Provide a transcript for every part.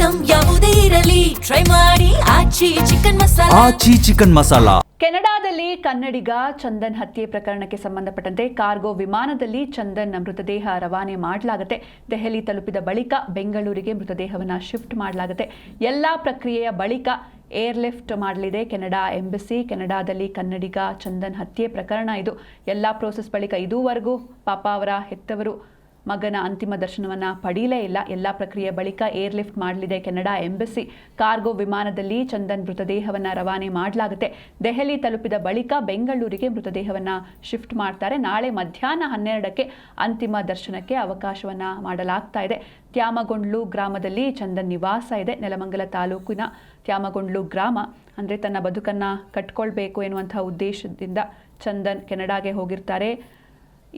Item ಯಾವುದೇ ಇರಲಿ try ಮಾಡಿ ಆಚಿ ಚಿಕನ್ ಮಸಾಲಾ. ಕೆನಡಾದಲ್ಲಿ ಕನ್ನಡಿಗ ಚಂದನ್ ಹತ್ಯೆ ಪ್ರಕರಣಕ್ಕೆ ಸಂಬಂಧಪಟ್ಟಂತೆ ಕಾರ್ಗೋ ವಿಮಾನದಲ್ಲಿ ಚಂದನ್ ಮೃತದೇಹ ರವಾನೆ ಮಾಡಲಾಗುತ್ತೆ. ದೆಹಲಿ ತಲುಪಿದ ಬಳಿಕ ಬೆಂಗಳೂರಿಗೆ ಮೃತದೇಹವನ್ನು ಶಿಫ್ಟ್ ಮಾಡಲಾಗುತ್ತೆ. ಎಲ್ಲ ಪ್ರಕ್ರಿಯೆಯ ಬಳಿಕ ಏರ್ಲಿಫ್ಟ್ ಮಾಡಲಿದೆ ಕೆನಡಾ ಎಂಬಸಿ. ಕೆನಡಾದಲ್ಲಿ ಕನ್ನಡಿಗ ಚಂದನ್ ಹತ್ಯೆ ಪ್ರಕರಣ ಇದು. ಎಲ್ಲ ಪ್ರೋಸೆಸ್ ಬಳಿಕ ಇದುವರೆಗೂ ಪಾಪ ಅವರ ಹೆತ್ತವರು ಮಗನ ಅಂತಿಮ ದರ್ಶನವನ್ನು ಪಡೀಲೇ ಇಲ್ಲ. ಎಲ್ಲ ಪ್ರಕ್ರಿಯೆ ಬಳಿಕ ಏರ್ಲಿಫ್ಟ್ ಮಾಡಲಿದೆ ಕೆನಡಾ ಎಂಬಸಿ. ಕಾರ್ಗೋ ವಿಮಾನದಲ್ಲಿ ಚಂದನ್ ಮೃತದೇಹವನ್ನು ರವಾನೆ ಮಾಡಲಾಗುತ್ತೆ. ದೆಹಲಿ ತಲುಪಿದ ಬಳಿಕ ಬೆಂಗಳೂರಿಗೆ ಮೃತದೇಹವನ್ನು ಶಿಫ್ಟ್ ಮಾಡ್ತಾರೆ. ನಾಳೆ ಮಧ್ಯಾಹ್ನ 12ಕ್ಕೆ ಅಂತಿಮ ದರ್ಶನಕ್ಕೆ ಅವಕಾಶವನ್ನು ಮಾಡಲಾಗ್ತಾ ಇದೆ. ತ್ಯಾಮಗೊಂಡ್ಲು ಗ್ರಾಮದಲ್ಲಿ ಚಂದನ್ ನಿವಾಸ ಇದೆ. ನೆಲಮಂಗಲ ತಾಲೂಕಿನ ತ್ಯಾಮಗೊಂಡ್ಲು ಗ್ರಾಮ ಅಂದರೆ ತನ್ನ ಬದುಕನ್ನು ಕಟ್ಕೊಳ್ಬೇಕು ಎನ್ನುವಂಥ ಉದ್ದೇಶದಿಂದ ಚಂದನ್ ಕೆನಡಾಗೆ ಹೋಗಿರ್ತಾರೆ.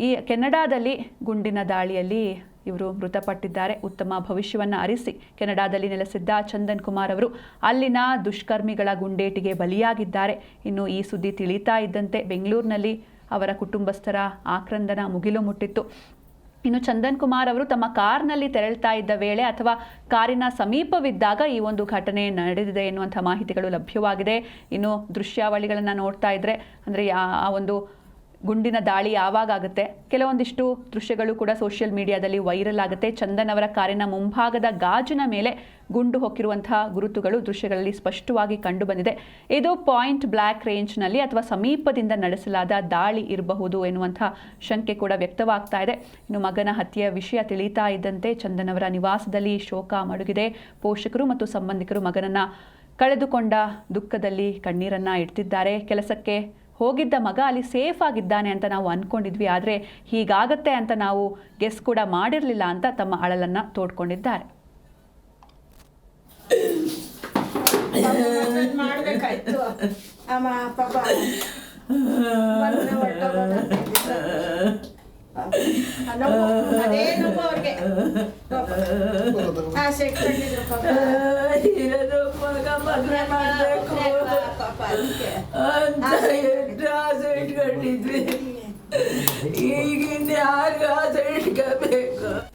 ಈ ಕೆನಡಾದಲ್ಲಿ ಗುಂಡಿನ ದಾಳಿಯಲ್ಲಿ ಇವರು ಮೃತಪಟ್ಟಿದ್ದಾರೆ. ಉತ್ತಮ ಭವಿಷ್ಯವನ್ನು ಅರಿಸಿ ಕೆನಡಾದಲ್ಲಿ ನೆಲೆಸಿದ್ದ ಚಂದನ್ ಕುಮಾರ್ ಅವರು ಅಲ್ಲಿನ ದುಷ್ಕರ್ಮಿಗಳ ಗುಂಡೇಟಿಗೆ ಬಲಿಯಾಗಿದ್ದಾರೆ. ಇನ್ನು ಈ ಸುದ್ದಿ ತಿಳಿತಾ ಇದ್ದಂತೆ ಬೆಂಗಳೂರಿನಲ್ಲಿ ಅವರ ಕುಟುಂಬಸ್ಥರ ಆಕ್ರಂದನ ಮುಗಿಲು ಮುಟ್ಟಿತ್ತು. ಇನ್ನು ಚಂದನ್ ಕುಮಾರ್ ಅವರು ತಮ್ಮ ಕಾರ್ನಲ್ಲಿ ತೆರಳ್ತಾ ಇದ್ದ ವೇಳೆ ಅಥವಾ ಕಾರಿನ ಸಮೀಪವಿದ್ದಾಗ ಈ ಒಂದು ಘಟನೆ ನಡೆದಿದೆ ಎನ್ನುವಂಥ ಮಾಹಿತಿಗಳು ಲಭ್ಯವಾಗಿದೆ. ಇನ್ನು ದೃಶ್ಯಾವಳಿಗಳನ್ನು ನೋಡ್ತಾ ಇದ್ದರೆ ಅಂದರೆ ಆ ಒಂದು ಗುಂಡಿನ ದಾಳಿ ಯಾವಾಗ ಆಗುತ್ತೆ, ಕೆಲವೊಂದಿಷ್ಟು ದೃಶ್ಯಗಳು ಕೂಡ ಸೋಷಿಯಲ್ ಮೀಡಿಯಾದಲ್ಲಿ ವೈರಲ್ ಆಗುತ್ತೆ. ಚಂದನ್ ಅವರ ಕಾರಿನ ಮುಂಭಾಗದ ಗಾಜಿನ ಮೇಲೆ ಗುಂಡು ಹೊಕ್ಕಿರುವಂತಹ ಗುರುತುಗಳು ದೃಶ್ಯಗಳಲ್ಲಿ ಸ್ಪಷ್ಟವಾಗಿ ಕಂಡು ಬಂದಿದೆ. ಇದು ಪಾಯಿಂಟ್ ಬ್ಲ್ಯಾಕ್ ರೇಂಜ್ನಲ್ಲಿ ಅಥವಾ ಸಮೀಪದಿಂದ ನಡೆಸಲಾದ ದಾಳಿ ಇರಬಹುದು ಎನ್ನುವಂಥ ಶಂಕೆ ಕೂಡ ವ್ಯಕ್ತವಾಗ್ತಾ ಇದೆ. ಇನ್ನು ಮಗನ ಹತ್ಯೆಯ ವಿಷಯ ತಿಳಿತಾ ಇದ್ದಂತೆ ಚಂದನ್ ಅವರ ನಿವಾಸದಲ್ಲಿ ಶೋಕ ಮಡುಗಿದೆ. ಪೋಷಕರು ಮತ್ತು ಸಂಬಂಧಿಕರು ಮಗನನ್ನು ಕಳೆದುಕೊಂಡ ದುಃಖದಲ್ಲಿ ಕಣ್ಣೀರನ್ನು ಇಡ್ತಿದ್ದಾರೆ. ಕೆಲಸಕ್ಕೆ ಹೋಗಿದ್ದ ಮಗ ಅಲ್ಲಿ ಸೇಫ್ ಆಗಿದ್ದಾನೆ ಅಂತ ನಾವು ಅಂದ್ಕೊಂಡಿದ್ವಿ, ಆದರೆ ಹೀಗಾಗತ್ತೆ ಅಂತ ನಾವು ಗೆಸ್ ಕೂಡ ಮಾಡಿರಲಿಲ್ಲ ಅಂತ ತಮ್ಮ ಅಳಲನ್ನು ತೋಡ್ಕೊಂಡಿದ್ದಾರೆ. ಇಟ್ಕೊಂಡಿದ್ವಿ. ಈಗಿಂದ ಯಾರಿಗೂ